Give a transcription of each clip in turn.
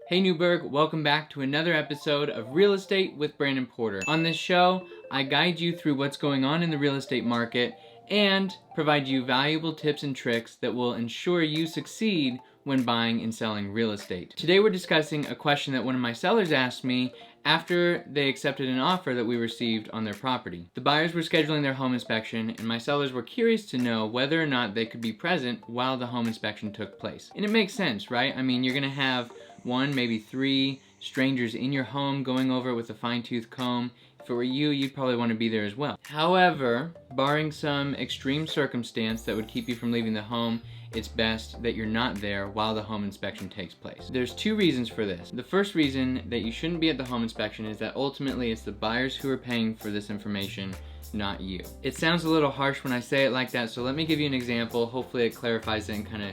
Hey Newburgh, welcome back to another episode of Real Estate with Brandon Porter. On this show, I guide you through what's going on in the real estate market and provide you valuable tips and tricks that will ensure you succeed when buying and selling real estate. Today we're discussing a question that one of my sellers asked me after they accepted an offer that we received on their property. The buyers were scheduling their home inspection and my sellers were curious to know whether or not they could be present while the home inspection took place. And it makes sense, right? I mean, you're gonna have one, maybe three strangers in your home going over it with a fine-tooth comb. If it were you, you'd probably want to be there as well. However, barring some extreme circumstance that would keep you from leaving the home, it's best that you're not there while the home inspection takes place. There's two reasons for this. The first reason that you shouldn't be at the home inspection is that ultimately it's the buyers who are paying for this information, not you. It sounds a little harsh when I say it like that, so let me give you an example. Hopefully it clarifies it and kind of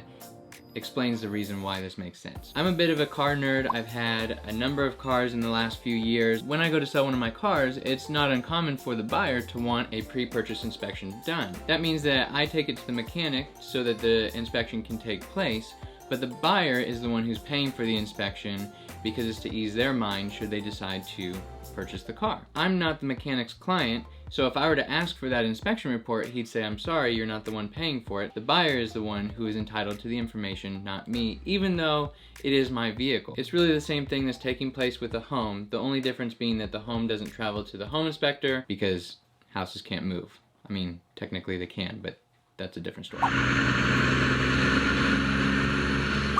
explains the reason why this makes sense. I'm a bit of a car nerd. I've had a number of cars in the last few years. When I go to sell one of my cars, it's not uncommon for the buyer to want a pre-purchase inspection done. That means that I take it to the mechanic so that the inspection can take place, but the buyer is the one who's paying for the inspection because it's to ease their mind should they decide to purchase the car. I'm not the mechanic's client, so if I were to ask for that inspection report, he'd say, I'm sorry, you're not the one paying for it. The buyer is the one who is entitled to the information, not me, even though it is my vehicle. It's really the same thing that's taking place with the home, the only difference being that the home doesn't travel to the home inspector because houses can't move. I mean, technically they can, but that's a different story.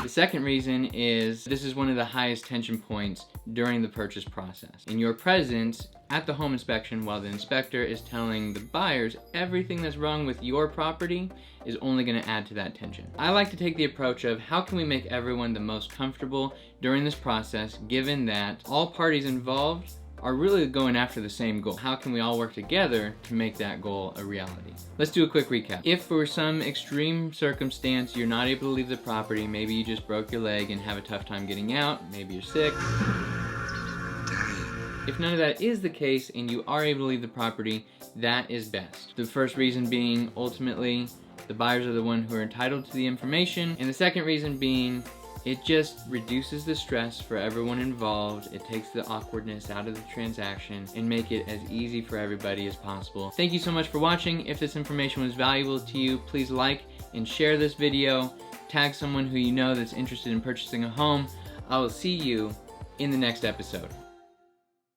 The second reason is this is one of the highest tension points during the purchase process. In your presence at the home inspection while the inspector is telling the buyers everything that's wrong with your property is only going to add to that tension. I like to take the approach of how can we make everyone the most comfortable during this process given that all parties involved are really going after the same goal. How can we all work together to make that goal a reality? Let's do a quick recap. If for some extreme circumstance you're not able to leave the property, maybe you just broke your leg and have a tough time getting out, maybe you're sick. If none of that is the case and you are able to leave the property, that is best. The first reason being ultimately the buyers are the one who are entitled to the information, and the second reason being it just reduces the stress for everyone involved. It takes the awkwardness out of the transaction and make it as easy for everybody as possible. Thank you so much for watching. If this information was valuable to you, please like and share this video. Tag someone who you know that's interested in purchasing a home. I will see you in the next episode.